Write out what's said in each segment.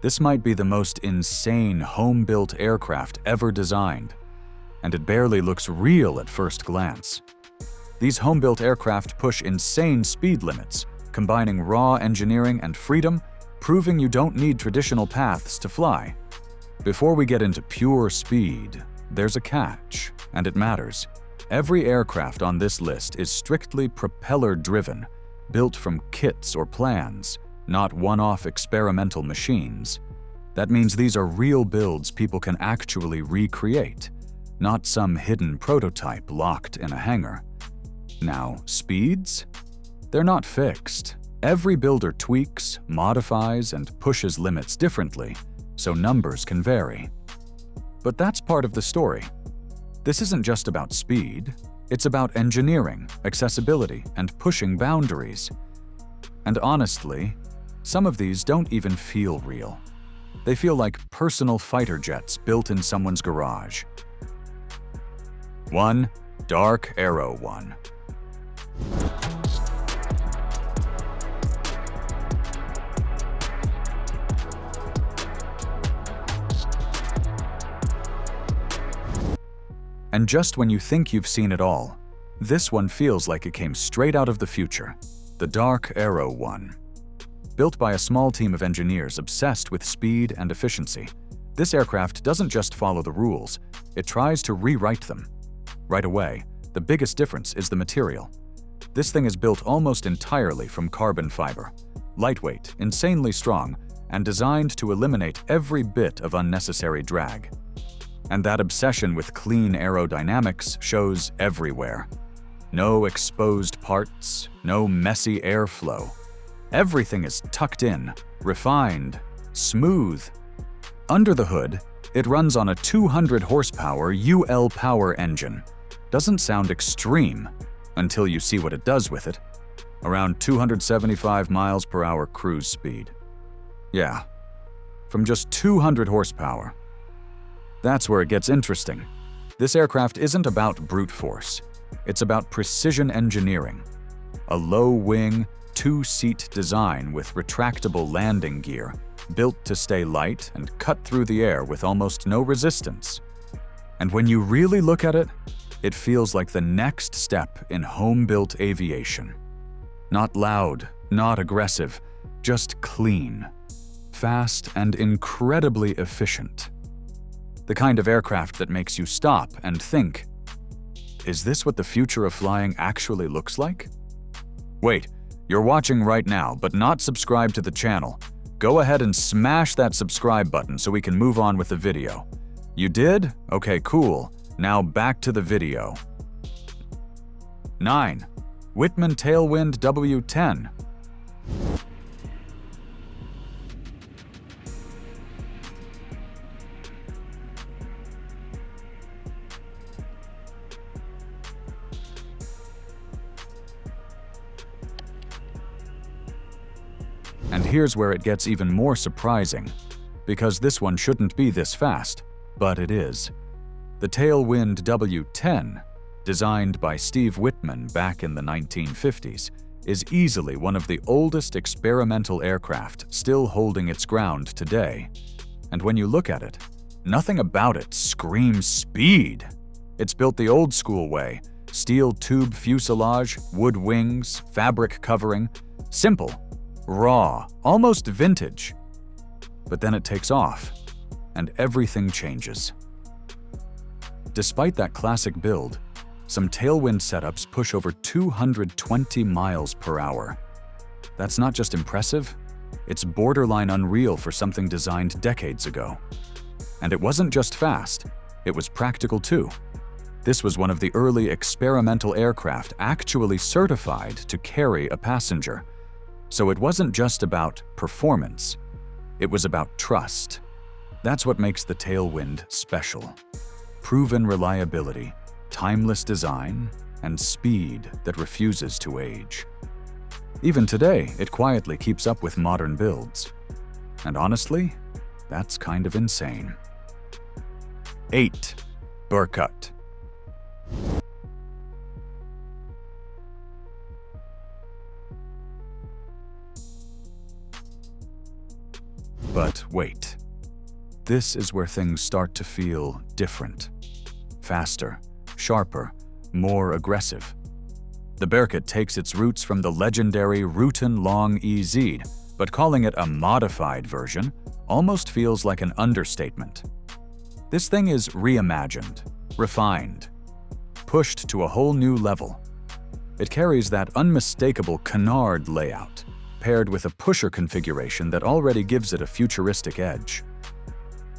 This might be the most insane home-built aircraft ever designed, and it barely looks real at first glance. These home-built aircraft push insane speed limits, combining raw engineering and freedom, proving you don't need traditional paths to fly. Before we get into pure speed, there's a catch, and it matters. Every aircraft on this list is strictly propeller-driven, built from kits or plans, not one-off experimental machines. That means these are real builds people can actually recreate, not some hidden prototype locked in a hangar. Now, speeds? They're not fixed. Every builder tweaks, modifies, and pushes limits differently, so numbers can vary. But that's part of the story. This isn't just about speed, it's about engineering, accessibility, and pushing boundaries. And honestly, some of these don't even feel real. They feel like personal fighter jets built in someone's garage. 1. DarkAero 1. And just when you think you've seen it all, this one feels like it came straight out of the future. The DarkAero 1. Built by a small team of engineers obsessed with speed and efficiency, this aircraft doesn't just follow the rules, it tries to rewrite them. Right away, the biggest difference is the material. This thing is built almost entirely from carbon fiber, lightweight, insanely strong, and designed to eliminate every bit of unnecessary drag. And that obsession with clean aerodynamics shows everywhere. No exposed parts, no messy airflow. Everything is tucked in, refined, smooth. Under the hood, it runs on a 200 horsepower UL power engine. Doesn't sound extreme until you see what it does with it. Around 275 miles per hour cruise speed. Yeah, from just 200 horsepower. That's where it gets interesting. This aircraft isn't about brute force. It's about precision engineering. A low-wing, two-seat design with retractable landing gear, built to stay light and cut through the air with almost no resistance. And when you really look at it, it feels like the next step in home-built aviation. Not loud, not aggressive, just clean, fast, and incredibly efficient. The kind of aircraft that makes you stop and think, is this what the future of flying actually looks like? Wait, you're watching right now but not subscribed to the channel. Go ahead and smash that subscribe button so we can move on with the video. You did? Okay, cool. Now back to the video. 9. Wittman Tailwind W10. And here's where it gets even more surprising, because this one shouldn't be this fast, but it is. The Tailwind W10, designed by Steve Wittman back in the 1950s, is easily one of the oldest experimental aircraft still holding its ground today. And when you look at it, nothing about it screams speed. It's built the old-school way: steel tube fuselage, wood wings, fabric covering. Simple, raw, almost vintage. But then it takes off, and everything changes. Despite that classic build, some Tailwind setups push over 220 miles per hour. That's not just impressive, it's borderline unreal for something designed decades ago. And it wasn't just fast, it was practical too. This was one of the early experimental aircraft actually certified to carry a passenger. So it wasn't just about performance, it was about trust. That's what makes the Tailwind special. Proven reliability, timeless design, and speed that refuses to age. Even today, it quietly keeps up with modern builds. And honestly, that's kind of insane. 8. Burkut. But wait. This is where things start to feel different. Faster, sharper, more aggressive. The Burkut takes its roots from the legendary Outrun Long EZ, but calling it a modified version almost feels like an understatement. This thing is reimagined, refined, pushed to a whole new level. It carries that unmistakable canard layout, paired with a pusher configuration that already gives it a futuristic edge.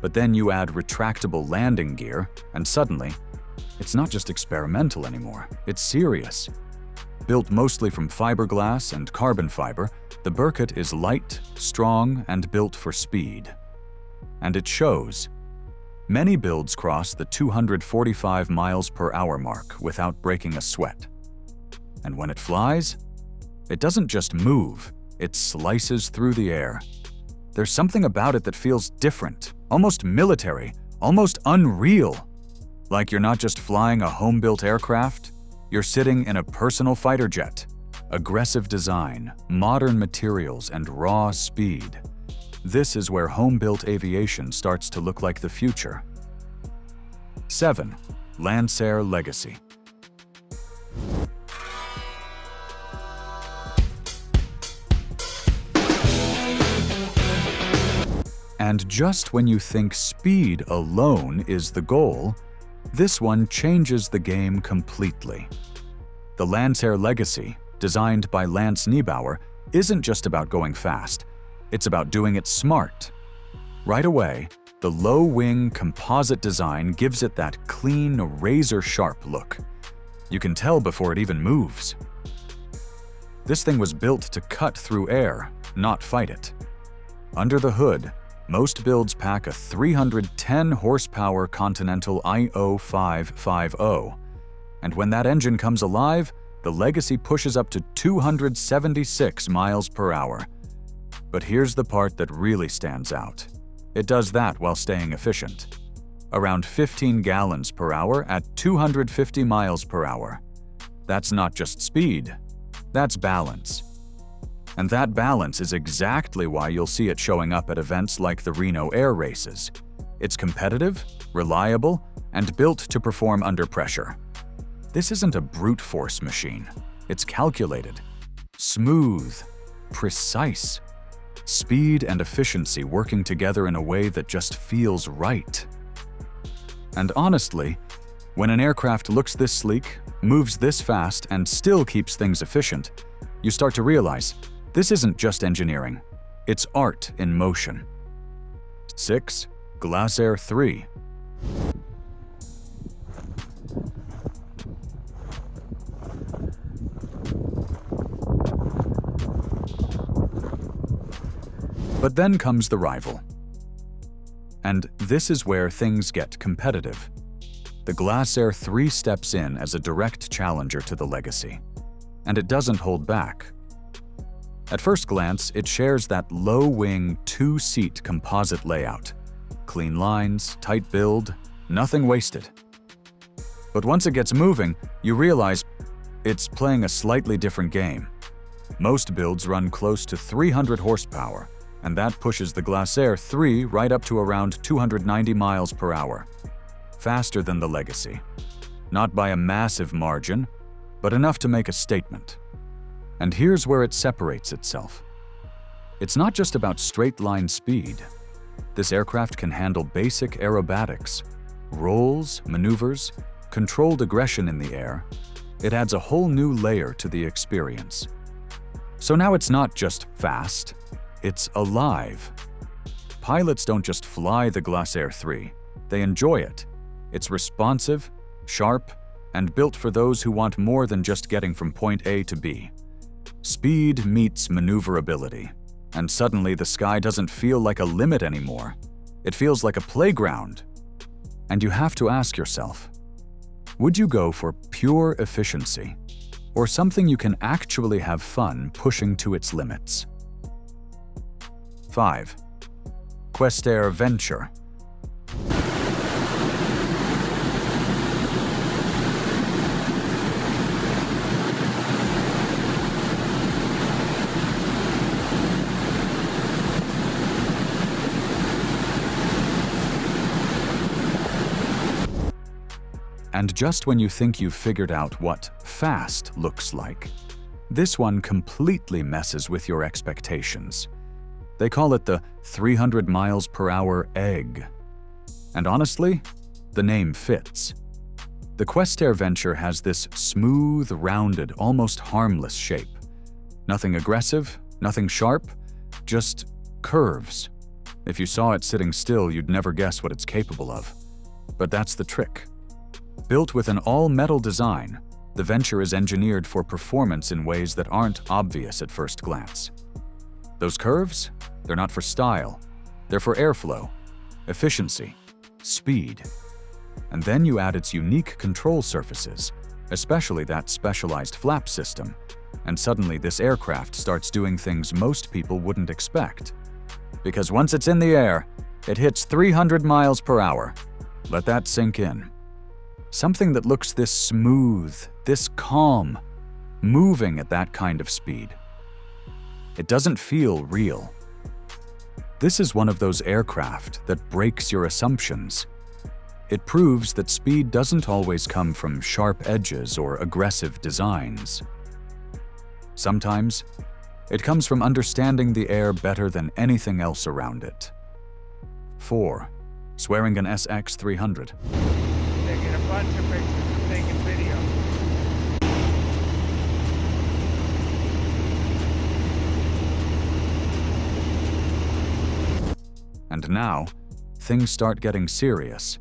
But then you add retractable landing gear, and suddenly, it's not just experimental anymore, it's serious. Built mostly from fiberglass and carbon fiber, the Burkut is light, strong, and built for speed. And it shows. Many builds cross the 245 miles per hour mark without breaking a sweat. And when it flies, it doesn't just move, it slices through the air. There's something about it that feels different, almost military, almost unreal. Like you're not just flying a home-built aircraft, you're sitting in a personal fighter jet. Aggressive design, modern materials, and raw speed. This is where home-built aviation starts to look like the future. 7. Lancair Legacy. And just when you think speed alone is the goal, this one changes the game completely. The Lancair Legacy, designed by Lance Niebauer, isn't just about going fast, it's about doing it smart. Right away, the low-wing composite design gives it that clean, razor-sharp look. You can tell before it even moves. This thing was built to cut through air, not fight it. Under the hood, most builds pack a 310-horsepower Continental IO550, and when that engine comes alive, the Legacy pushes up to 276 miles per hour. But here's the part that really stands out. It does that while staying efficient. Around 15 gallons per hour at 250 miles per hour. That's not just speed, that's balance. And that balance is exactly why you'll see it showing up at events like the Reno Air Races. It's competitive, reliable, and built to perform under pressure. This isn't a brute force machine. It's calculated, smooth, precise. Speed and efficiency working together in a way that just feels right. And honestly, when an aircraft looks this sleek, moves this fast, and still keeps things efficient, you start to realize this isn't just engineering, it's art in motion. 6. Glassair 3. But then comes the rival. And this is where things get competitive. The Glassair 3 steps in as a direct challenger to the Legacy. And it doesn't hold back. At first glance, it shares that low-wing, two-seat composite layout. Clean lines, tight build, nothing wasted. But once it gets moving, you realize it's playing a slightly different game. Most builds run close to 300 horsepower, and that pushes the Glassair 3 right up to around 290 miles per hour. Faster than the Legacy. Not by a massive margin, but enough to make a statement. And here's where it separates itself. It's not just about straight-line speed. This aircraft can handle basic aerobatics, rolls, maneuvers, controlled aggression in the air. It adds a whole new layer to the experience. So now it's not just fast, it's alive. Pilots don't just fly the Glassair 3, they enjoy it. It's responsive, sharp, and built for those who want more than just getting from point A to B. Speed meets maneuverability, and suddenly the sky doesn't feel like a limit anymore. It feels like a playground. And you have to ask yourself, would you go for pure efficiency, or something you can actually have fun pushing to its limits? 5. Questair Venture. And just when you think you've figured out what fast looks like, this one completely messes with your expectations. They call it the 300 miles per hour egg. And honestly, the name fits. The Questair Venture has this smooth, rounded, almost harmless shape. Nothing aggressive, nothing sharp, just curves. If you saw it sitting still, you'd never guess what it's capable of. But that's the trick. Built with an all-metal design, the Venture is engineered for performance in ways that aren't obvious at first glance. Those curves? They're not for style. They're for airflow, efficiency, speed. And then you add its unique control surfaces, especially that specialized flap system, and suddenly this aircraft starts doing things most people wouldn't expect. Because once it's in the air, it hits 300 miles per hour. Let that sink in. Something that looks this smooth, this calm, moving at that kind of speed. It doesn't feel real. This is one of those aircraft that breaks your assumptions. It proves that speed doesn't always come from sharp edges or aggressive designs. Sometimes, it comes from understanding the air better than anything else around it. 4. Swearingen SX300. Taking a bunch of pictures and taking video. And now, things start getting serious.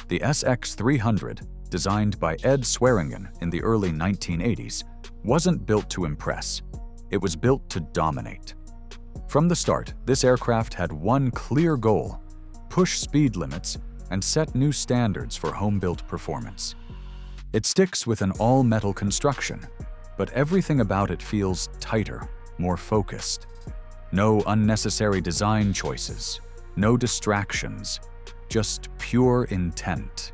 The SX300, designed by Ed Swearingen in the early 1980s, wasn't built to impress. It was built to dominate. From the start, this aircraft had one clear goal: push speed limits and set new standards for home-built performance. It sticks with an all-metal construction, but everything about it feels tighter, more focused. No unnecessary design choices, no distractions, just pure intent.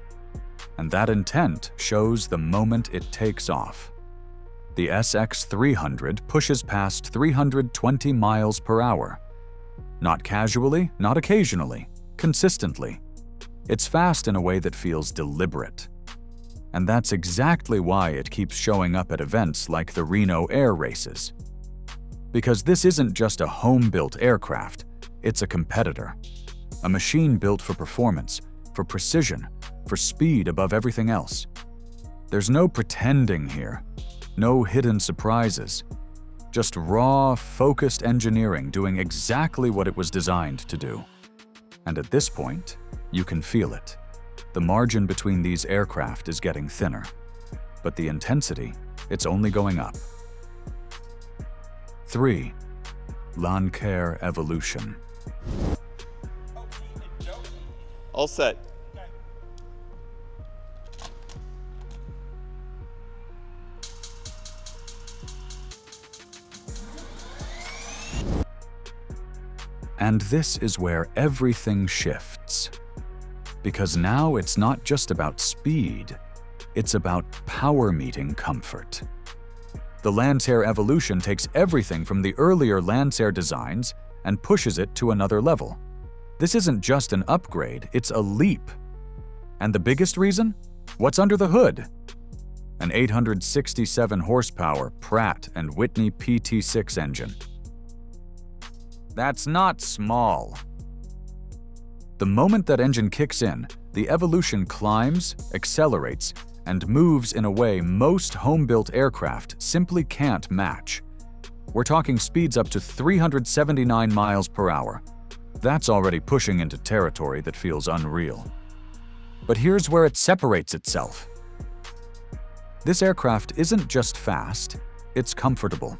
And that intent shows the moment it takes off. The SX300 pushes past 320 miles per hour. Not casually, not occasionally, consistently. It's fast in a way that feels deliberate. And that's exactly why it keeps showing up at events like the Reno Air Races. Because this isn't just a home-built aircraft, it's a competitor. A machine built for performance, for precision, for speed above everything else. There's no pretending here, no hidden surprises. Just raw, focused engineering doing exactly what it was designed to do. And at this point, you can feel it. The margin between these aircraft is getting thinner. But the intensity, it's only going up. 3. Lancair Evolution. All set. And this is where everything shifts. Because now it's not just about speed, it's about power meeting comfort. The Lancair Evolution takes everything from the earlier Lancair designs and pushes it to another level. This isn't just an upgrade, it's a leap. And the biggest reason? What's under the hood? An 867 horsepower Pratt & Whitney PT6 engine. That's not small. The moment that engine kicks in, the Evolution climbs, accelerates, and moves in a way most home-built aircraft simply can't match. We're talking speeds up to 379 miles per hour. That's already pushing into territory that feels unreal. But here's where it separates itself. This aircraft isn't just fast, it's comfortable.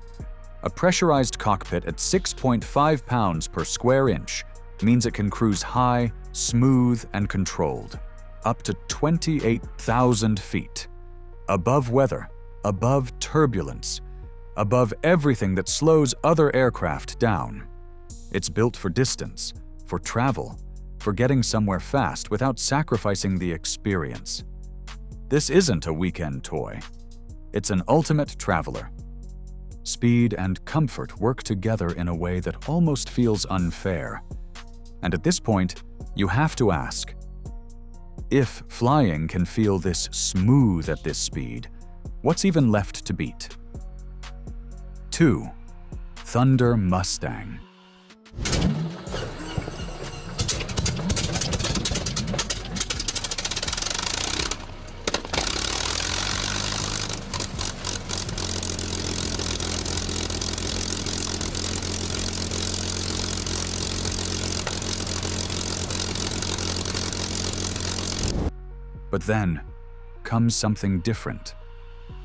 A pressurized cockpit at 6.5 pounds per square inch means it can cruise high, smooth, and controlled, up to 28,000 feet. Above weather, above turbulence, above everything that slows other aircraft down. It's built for distance, for travel, for getting somewhere fast without sacrificing the experience. This isn't a weekend toy. It's an ultimate traveler. Speed and comfort work together in a way that almost feels unfair. And at this point, you have to ask, If flying can feel this smooth at this speed, what's even left to beat? 2. Thunder Mustang. But then comes something different,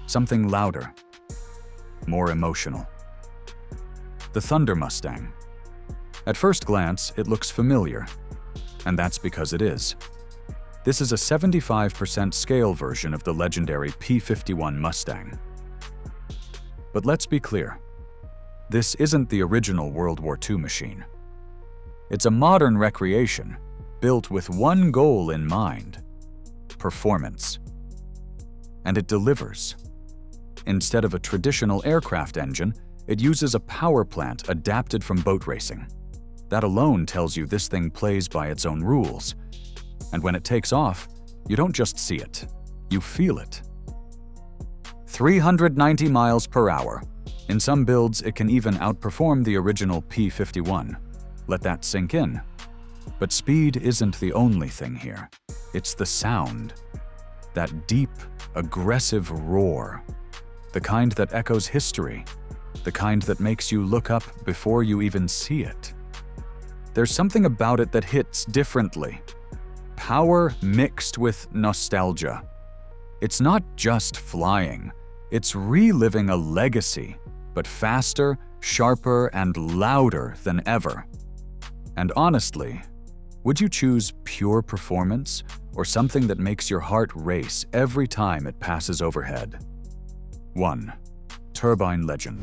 something louder, more emotional. The Thunder Mustang. At first glance, it looks familiar, and that's because it is. This is a 75% scale version of the legendary P-51 Mustang. But let's be clear, this isn't the original World War II machine. It's a modern recreation built with one goal in mind: performance. And it delivers. Instead of a traditional aircraft engine, it uses a power plant adapted from boat racing. That alone tells you this thing plays by its own rules. And when it takes off, you don't just see it, you feel it. 390 miles per hour. In some builds, it can even outperform the original P-51. Let that sink in. But speed isn't the only thing here. It's the sound. That deep, aggressive roar. The kind that echoes history. The kind that makes you look up before you even see it. There's something about it that hits differently. Power mixed with nostalgia. It's not just flying. It's reliving a legacy, but faster, sharper, and louder than ever. And honestly, would you choose pure performance or something that makes your heart race every time it passes overhead? 1. Turbine Legend.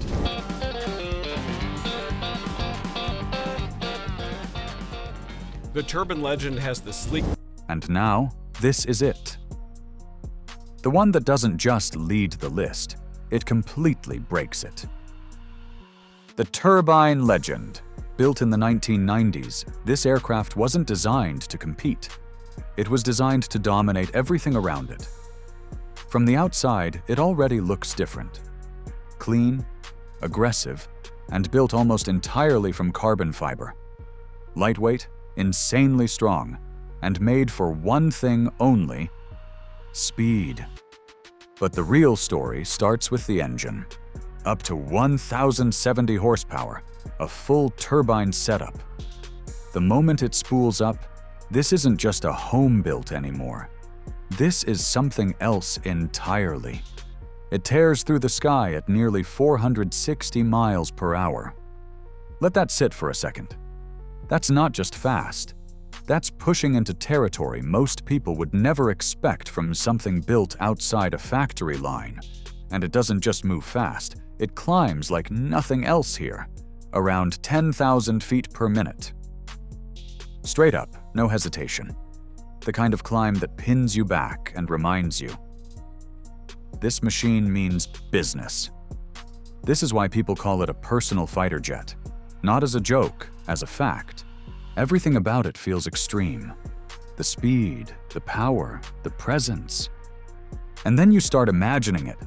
The Turbine Legend has the sleek. And now, this is it. The one that doesn't just lead the list, it completely breaks it. The Turbine Legend. Built in the 1990s, this aircraft wasn't designed to compete. It was designed to dominate everything around it. From the outside, it already looks different. Clean, aggressive, and built almost entirely from carbon fiber. Lightweight, insanely strong, and made for one thing only: speed. But the real story starts with the engine. Up to 1,070 horsepower, a full turbine setup. The moment it spools up, this isn't just a home built anymore. This is something else entirely. It tears through the sky at nearly 460 miles per hour. Let that sit for a second. That's not just fast. That's pushing into territory most people would never expect from something built outside a factory line. And it doesn't just move fast, it climbs like nothing else here, around 10,000 feet per minute. Straight up, no hesitation. The kind of climb that pins you back and reminds you. This machine means business. This is why people call it a personal fighter jet. Not as a joke, as a fact. Everything about it feels extreme. The speed, the power, the presence. And then you start imagining it,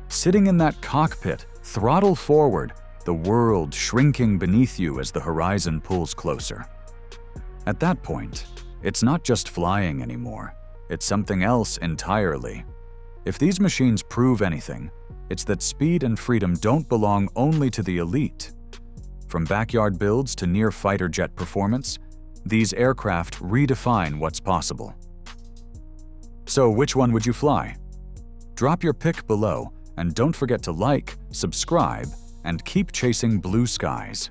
sitting in that cockpit, throttle forward, the world shrinking beneath you as the horizon pulls closer. At that point, it's not just flying anymore. It's something else entirely. If these machines prove anything, it's that speed and freedom don't belong only to the elite. From backyard builds to near fighter jet performance, these aircraft redefine what's possible. So which one would you fly? Drop your pick below, and don't forget to like, subscribe, and keep chasing blue skies.